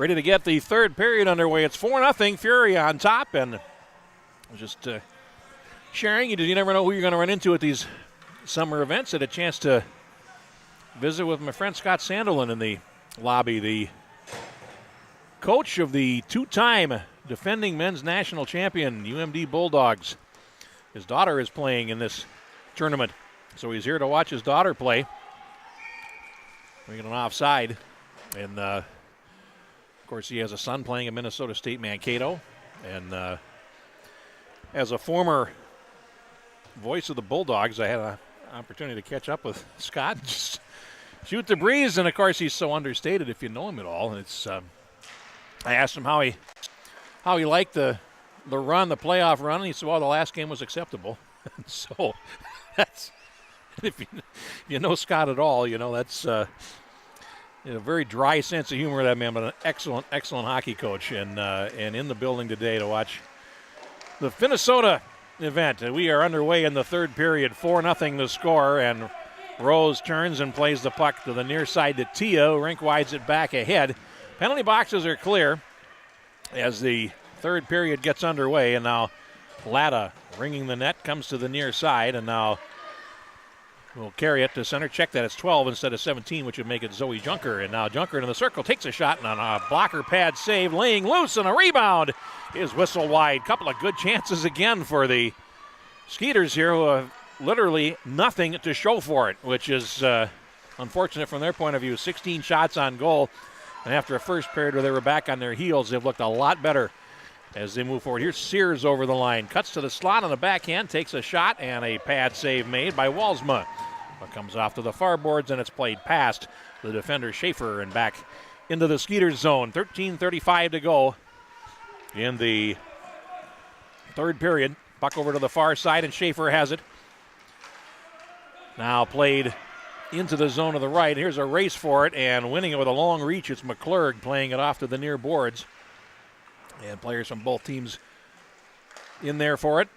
ready to get the third period underway. It's 4-0, Fury on top, and just sharing, you never know who you're going to run into at these summer events. Had a chance to visit with my friend Scott Sandelin in the lobby, the coach of the two-time defending men's national champion UMD Bulldogs. His daughter is playing in this tournament, so he's here to watch his daughter play. Bringing an offside, and of course he has a son playing at Minnesota State Mankato, and as a former voice of the Bulldogs, I had an opportunity to catch up with Scott, just shoot the breeze, and of course he's so understated if you know him at all. And it's I asked him how he liked the run, the playoff run, and he said, well, the last game was acceptable. So that's, if you know Scott at all, that's a very dry sense of humor, that man, but an excellent hockey coach, and in the building today to watch the Finnesota event. We are underway in the third period, 4-0 the score, and Rose turns and plays the puck to the near side to Tia. Rink wides it back ahead. Penalty boxes are clear as the third period gets underway, and now Latta ringing the net, comes to the near side, and now will carry it to center. Check that, it's 12 instead of 17, which would make it Zoe Junker. And now Junker into the circle, takes a shot, and on a blocker pad save, laying loose, and a rebound is whistle wide. Couple of good chances again for the Skeeters here, who have literally nothing to show for it, which is unfortunate from their point of view. 16 shots on goal, and after a first period where they were back on their heels, they've looked a lot better as they move forward. Here's Sears over the line, cuts to the slot on the backhand, takes a shot, and a pad save made by Walsma. It comes off to the far boards, and it's played past the defender Schaefer and back into the Skeeters zone. 13:35 to go in the third period. Puck over to the far side, and Schaefer has it. Now played into the zone of the right. Here's a race for it, and winning it with a long reach, it's McClurg playing it off to the near boards. And players from both teams in there for it.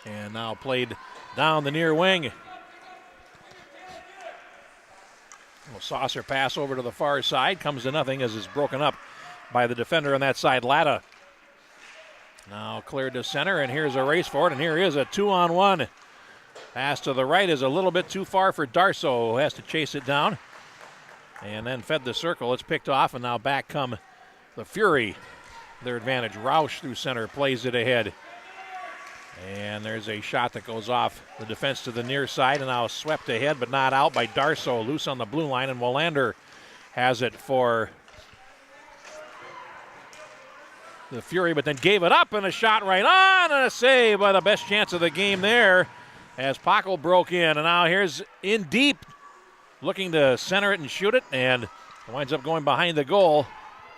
And now played down the near wing. A saucer pass over to the far side. Comes to nothing as it's broken up by the defender on that side, Latta. Now cleared to center, and here's a race for it, and here is a 2-on-1. Pass to the right is a little bit too far for Darso, who has to chase it down. And then fed the circle. It's picked off, and now back come the Fury. Their advantage. Roush through center, plays it ahead. And there's a shot that goes off the defense to the near side, and now swept ahead, but not out by Darso. Loose on the blue line, and Willander has it for the Fury, but then gave it up, and a shot right on, and a save by the best chance of the game there as Pockel broke in. And now here's in deep, looking to center it and shoot it, and it winds up going behind the goal.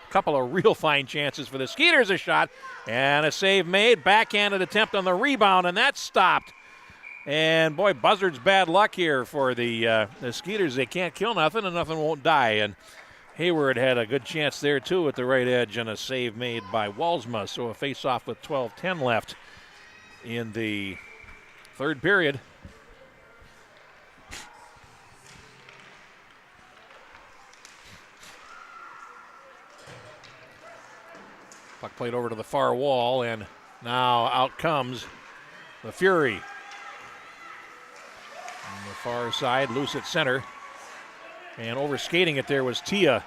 A couple of real fine chances for the Skeeters. A shot and a save made. Backhanded attempt on the rebound, and that's stopped. And boy, Buzzard's bad luck here for the Skeeters. They can't kill nothing, and nothing won't die. And Hayward had a good chance there too at the right edge, and a save made by Walsma. So a face-off with 12:10 left in the third period. Puck played over to the far wall, and now out comes the Fury. On the far side, loose at center. And over skating it there was Tia.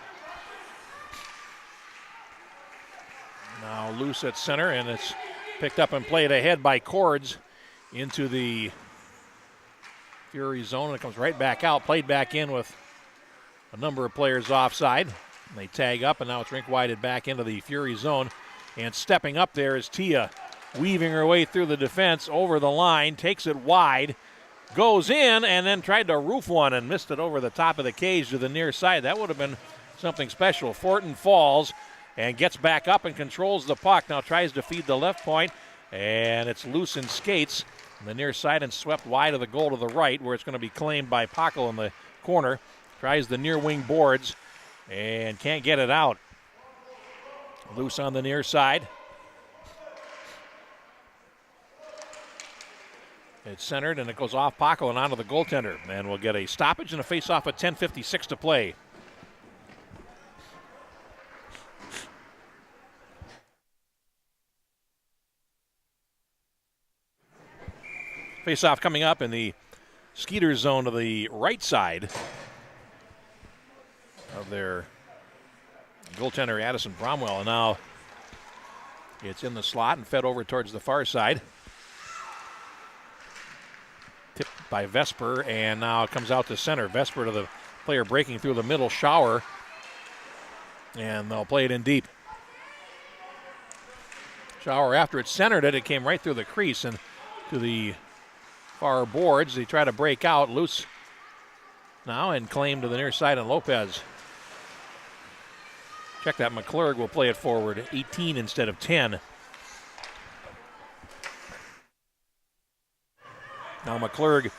Now loose at center, and it's picked up and played ahead by Cords into the Fury zone, and it comes right back out, played back in with a number of players offside. And they tag up, and now it's rink-wided back into the Fury zone. And stepping up there is Tia, weaving her way through the defense, over the line, takes it wide, goes in, and then tried to roof one and missed it over the top of the cage to the near side. That would have been something special. Fortin falls and gets back up and controls the puck. Now tries to feed the left point, and it's loose in skates on the near side and swept wide of the goal to the right, where it's going to be claimed by Pockel in the corner. Tries the near wing boards and can't get it out. Loose on the near side. It's centered, and it goes off Pockel and onto the goaltender. And we'll get a stoppage and a face-off at 10:56 to play. Face-off coming up in the Skeeters zone to the right side of their goaltender Addison Bromwell. And now it's in the slot and fed over towards the far side. Tipped by Vesper, and now it comes out to center. Vesper to the player breaking through the middle, Shower. And they'll play it in deep. Shower, after it centered it came right through the crease and to the far boards. They try to break out, loose now, and claim to the near side on Lopez. Check that, McClurg will play it forward, 18 instead of 10. Now McClurg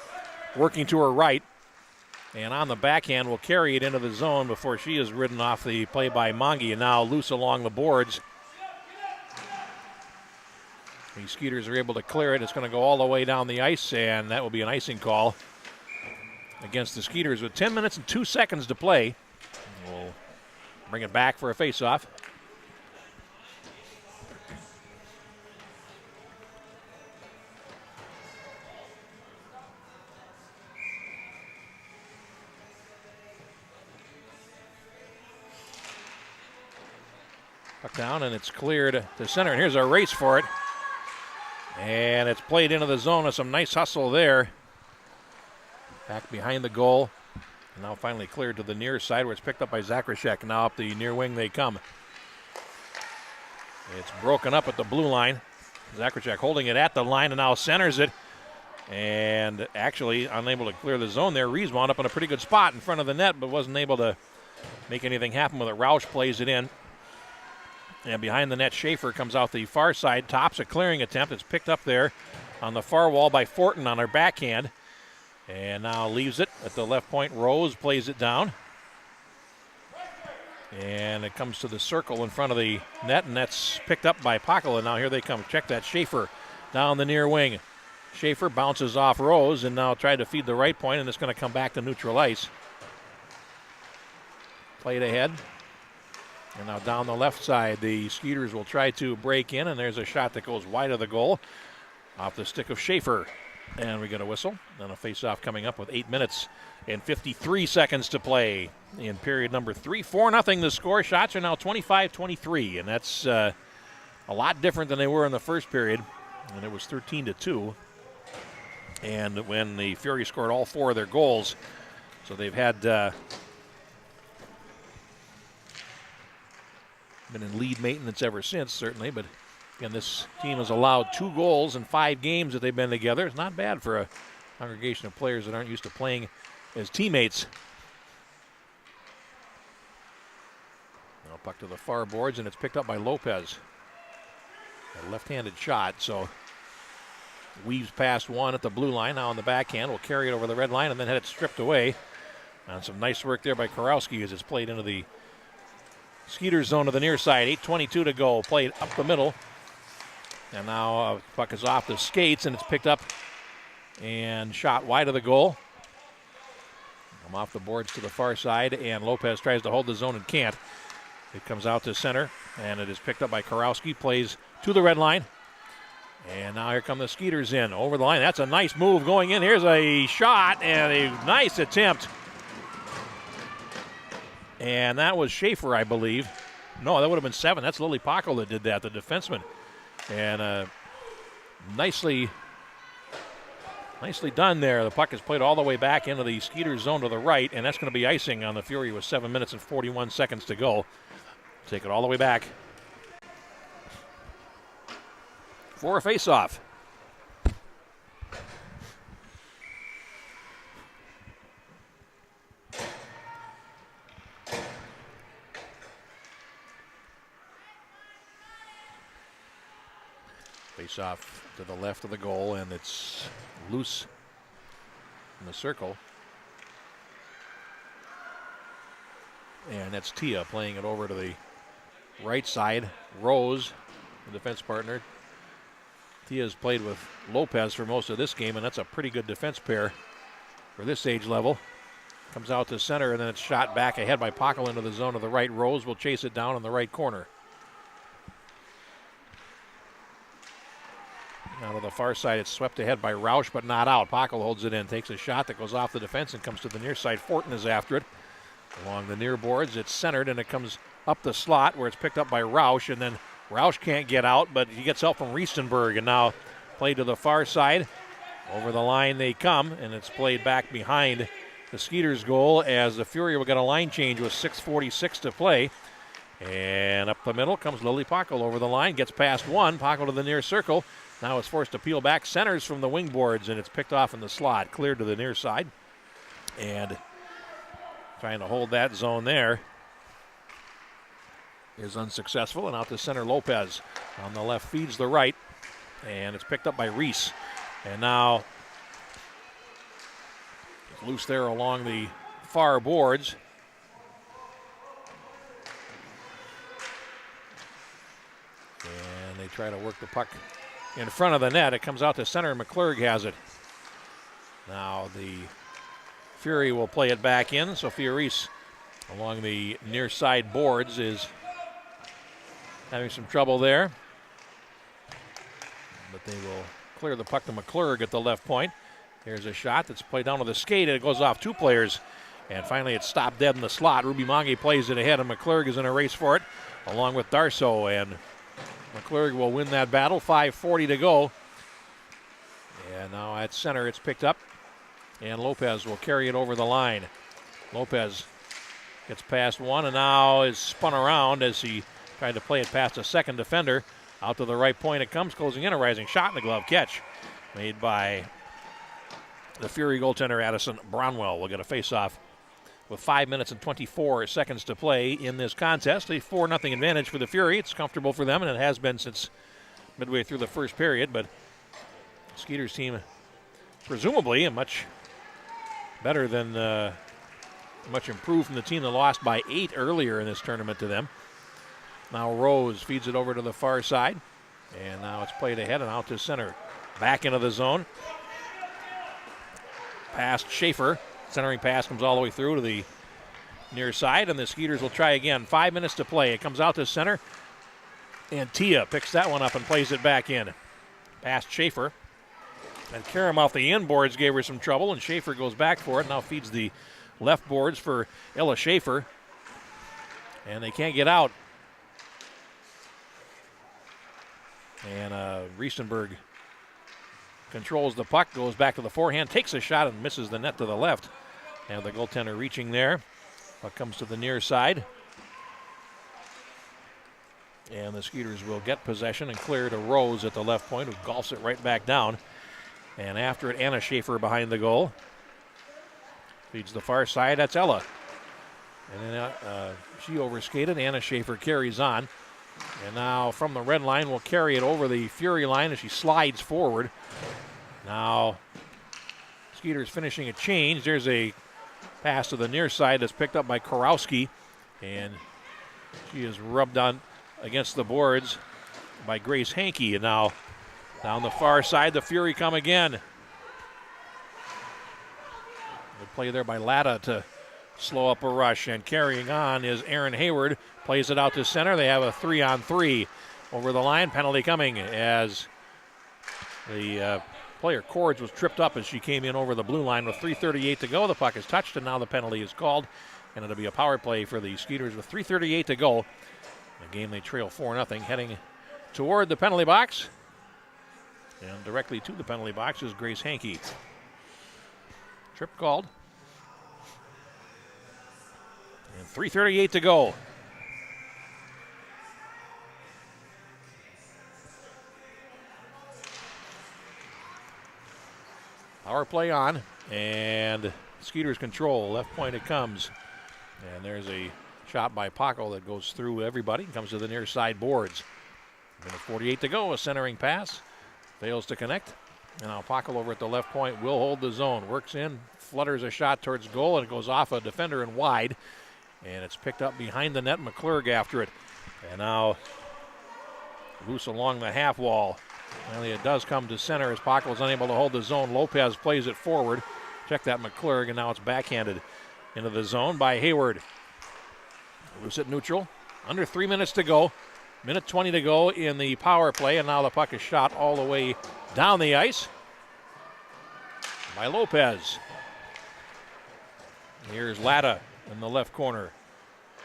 working to her right, and on the backhand will carry it into the zone before she is ridden off the play by Monge, and now loose along the boards. The Skeeters are able to clear it. It's going to go all the way down the ice, and that will be an icing call against the Skeeters with 10 minutes and 2 seconds to play. We'll bring it back for a face-off. Puck down, and it's cleared to center, and here's a race for it. And it's played into the zone with some nice hustle there. Back behind the goal. And now finally cleared to the near side where it's picked up by Zakrashek. Now up the near wing they come. It's broken up at the blue line. Zakrashek holding it at the line and now centers it. And actually unable to clear the zone there. Rees wound up in a pretty good spot in front of the net, but wasn't able to make anything happen with it. Roush plays it in. And behind the net, Schaefer comes out the far side, tops a clearing attempt. It's picked up there on the far wall by Fortin on her backhand. And now leaves it at the left point. Rose plays it down. And it comes to the circle in front of the net, and that's picked up by Pakala. Now here they come. Check that, Schaefer down the near wing. Schaefer bounces off Rose and now tried to feed the right point, and it's going to come back to neutral ice. Played ahead. And now down the left side, the Skeeters will try to break in, and there's a shot that goes wide of the goal off the stick of Schaefer. And we get a whistle. Then a face-off coming up with 8 minutes and 53 seconds to play in period number 3. 4-0 the score. Shots are now 25-23, and that's a lot different than they were in the first period, and it was 13-2. And when the Fury scored all 4 of their goals, so they've had been in lead maintenance ever since, certainly. But again, this team has allowed 2 goals in 5 games that they've been together. It's not bad for a congregation of players that aren't used to playing as teammates. Now puck to the far boards, and it's picked up by Lopez. A left-handed shot, so weaves past one at the blue line. Now on the backhand, will carry it over the red line and then had it stripped away. And some nice work there by Karowski as it's played into the Skeeters zone to the near side. 8:22 to go. Played up the middle. And now puck is off the skates, and it's picked up and shot wide of the goal. Come off the boards to the far side, and Lopez tries to hold the zone and can't. It comes out to center, and it is picked up by Karowski. Plays to the red line. And now here come the Skeeters in over the line. That's a nice move going in. Here's a shot and a nice attempt. And that was Schaefer, I believe. No, that would have been 7. That's Lily Pockel that did that, the defenseman. And nicely done there. The puck is played all the way back into the Skeeters zone to the right, and that's going to be icing on the Fury with 7 minutes and 41 seconds to go. Take it all the way back for a face-off. Face-off to the left of the goal, and it's loose in the circle. And that's Tia playing it over to the right side. Rose, the defense partner. Tia's played with Lopez for most of this game, and that's a pretty good defense pair for this age level. Comes out to center, and then it's shot back ahead by Pockel into the zone of the right. Rose will chase it down in the right corner. Now to the far side, it's swept ahead by Roush, but not out. Pockel holds it in, takes a shot that goes off the defense and comes to the near side. Fortin is after it. Along the near boards, it's centered, and it comes up the slot where it's picked up by Roush, and then Roush can't get out, but he gets help from Riestenberg, and now played to the far side. Over the line they come, and it's played back behind the Skeeters goal as the Fury will get a line change with 6:46 to play. And up the middle comes Lily Pockel over the line, gets past one, Pockel to the near circle. Now it's forced to peel back, centers from the wing boards, and it's picked off in the slot, cleared to the near side. And trying to hold that zone there is unsuccessful, and out to center Lopez. On the left, feeds the right, and it's picked up by Reese. And now it's loose there along the far boards. And they try to work the puck in front of the net. It comes out to center, and McClurg has it. Now the Fury will play it back in. Sophia Reese along the near side boards is having some trouble there. But they will clear the puck to McClurg at the left point. Here's a shot that's played down to the skate, and it goes off two players. And finally it's stopped dead in the slot. Ruby Mange plays it ahead, and McClurg is in a race for it, along with Darso. And McClurg will win that battle. 5:40 to go. And now at center it's picked up, and Lopez will carry it over the line. Lopez gets past one, and now is spun around as he tried to play it past a second defender. Out to the right point it comes, closing in, a rising shot in the glove catch made by the Fury goaltender Addison Brownwell. Will get a face-off with 5 minutes and 24 seconds to play in this contest. A 4-0 advantage for the Fury. It's comfortable for them, and it has been since midway through the first period, but Skeeters team presumably much better than much improved from the team that lost by 8 earlier in this tournament to them. Now Rose feeds it over to the far side, and now it's played ahead and out to center. Back into the zone. Past Schaefer. Centering pass comes all the way through to the near side, and the Skeeters will try again. 5 minutes to play. It comes out to center, and Tia picks that one up and plays it back in. Past Schaefer. And Karam off the end boards gave her some trouble, and Schaefer goes back for it. Now feeds the left boards for Ella Schaefer. And they can't get out. And Riesenberg controls the puck, goes back to the forehand, takes a shot and misses the net to the left. And the goaltender reaching there. Puck comes to the near side. And the Skeeters will get possession and clear to Rose at the left point, who golfs it right back down. And after it, Anna Schaefer behind the goal. Feeds the far side, that's Ella. And then she overskated. Anna Schaefer carries on. And now from the red line, will carry it over the Fury line as she slides forward. Now, Skeeters finishing a change. There's a pass to the near side that's picked up by Korowski. And she is rubbed on against the boards by Grace Hankey. And now down the far side, the Fury come again. Good play there by Latta to slow up a rush. And carrying on is Aaron Hayward. Plays it out to center. They have a 3-on-3 over the line. Penalty coming as the player Cords was tripped up as she came in over the blue line with 3:38 to go. The puck is touched, and now the penalty is called. And it'll be a power play for the Skeeters with 3:38 to go. The game they trail 4-0, heading toward the penalty box. And directly to the penalty box is Grace Hankey. Trip called. And 3:38 to go. Power play on, and Skeeters control. Left point it comes. And there's a shot by Pockel that goes through everybody. Comes to the near side boards. Minute 48 to go. A centering pass. Fails to connect. And now Pockel over at the left point will hold the zone. Works in, flutters a shot towards goal, and it goes off a defender and wide. And it's picked up behind the net. McClurg after it. And now loose along the half wall. Finally, it does come to center as Pockel is unable to hold the zone. Lopez plays it forward. Check that McClurg, and now it's backhanded into the zone by Hayward. Loose at neutral. Under 3 minutes to go. Minute 20 to go in the power play, and now the puck is shot all the way Down the ice by Lopez. Here's Latta in the left corner.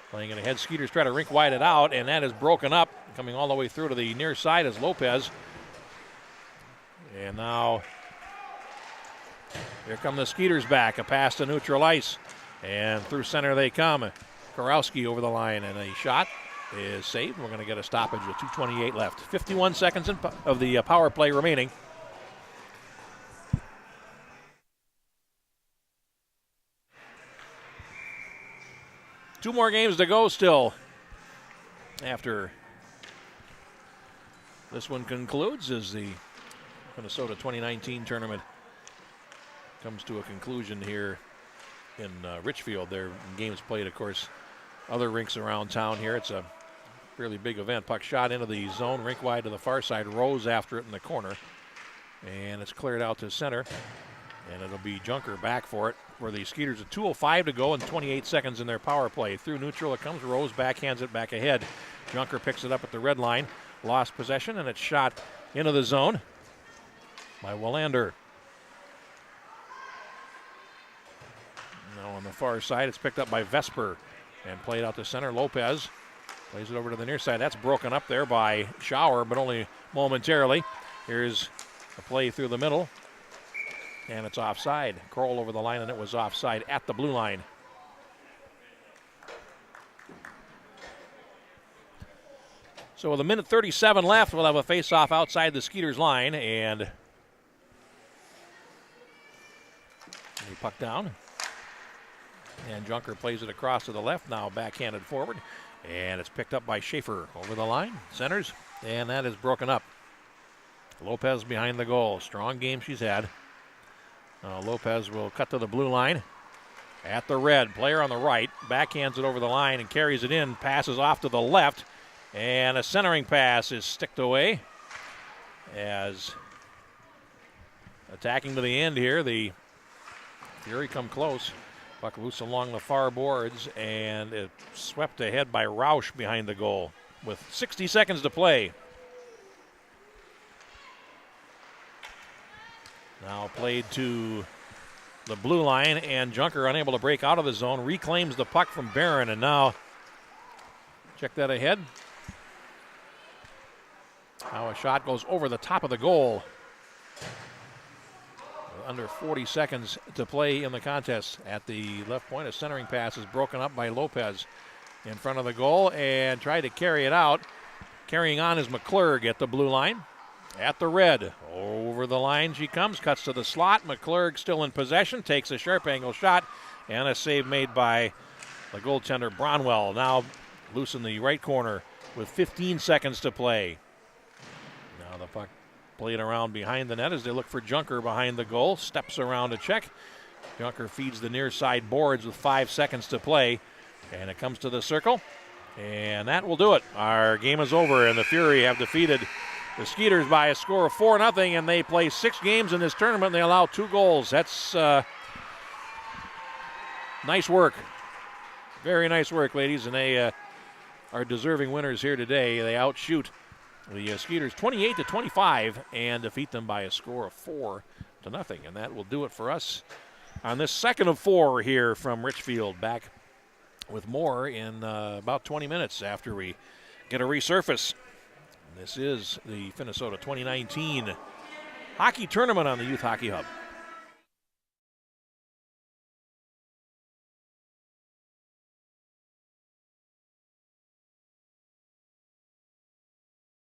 Playing it ahead. Skeeters try to rink wide it out, and that is broken up. Coming all the way through to the near side is Lopez. And now here come the Skeeters back. A pass to neutral ice. And through center they come. Karowski over the line, and a shot is saved. We're going to get a stoppage with 2:28 left. 51 seconds of the power play remaining. Two more games to go still after this one concludes as the Finnesota 2019 tournament comes to a conclusion here in Richfield. Their games played, of course, other rinks around town here. It's a fairly big event. Puck shot into the zone, rink wide to the far side. Rose after it in the corner. And it's cleared out to center. And it'll be Junker back for it, where the Skeeters have 2:05 to go and 28 seconds in their power play. Through neutral it comes. Rose backhands it back ahead. Junker picks it up at the red line. Lost possession, and it's shot into the zone by Willander. Now on the far side, it's picked up by Vesper and played out to center. Lopez plays it over to the near side. That's broken up there by Schauer, but only momentarily. Here's a play through the middle, and it's offside. Kroll over the line, and it was offside at the blue line. So with 1:37 left, we'll have a face-off outside the Skeeters line, and the puck down. And Junker plays it across to the left, now backhanded forward. And it's picked up by Schaefer over the line, centers, and that is broken up. Lopez behind the goal. Strong game she's had. Lopez will cut to the blue line. At the red, player on the right, backhands it over the line and carries it in, passes off to the left, and a centering pass is sticked away. As attacking to the end here, the Fury come close. Puck loose along the far boards, and it swept ahead by Rausch behind the goal with 60 seconds to play. Now played to the blue line, and Junker, unable to break out of the zone, reclaims the puck from Barron, and now check that ahead. Now a shot goes over the top of the goal. Under 40 seconds to play in the contest. At the left point, a centering pass is broken up by Lopez in front of the goal and tried to carry it out. Carrying on is McClurg at the blue line. At the red, over the line she comes, cuts to the slot. McClurg still in possession, takes a sharp angle shot, and a save made by the goaltender Bronwell. Now loose in the right corner with 15 seconds to play. Now the puck played around behind the net as they look for Junker behind the goal. Steps around to check. Junker feeds the near side boards with 5 seconds to play. And it comes to the circle. And that will do it. Our game is over, and the Fury have defeated the Skeeters by a score of 4-0, and they play 6 games in this tournament, and they allow 2 goals. That's nice work. Very nice work, ladies, and they are deserving winners here today. They outshoot the Skeeters 28-25 and defeat them by a score of 4-0. And that will do it for us on this second of 4 here from Richfield. Back with more in about 20 minutes after we get a resurface. This is the Finnesota 2019 hockey tournament on the Youth Hockey Hub.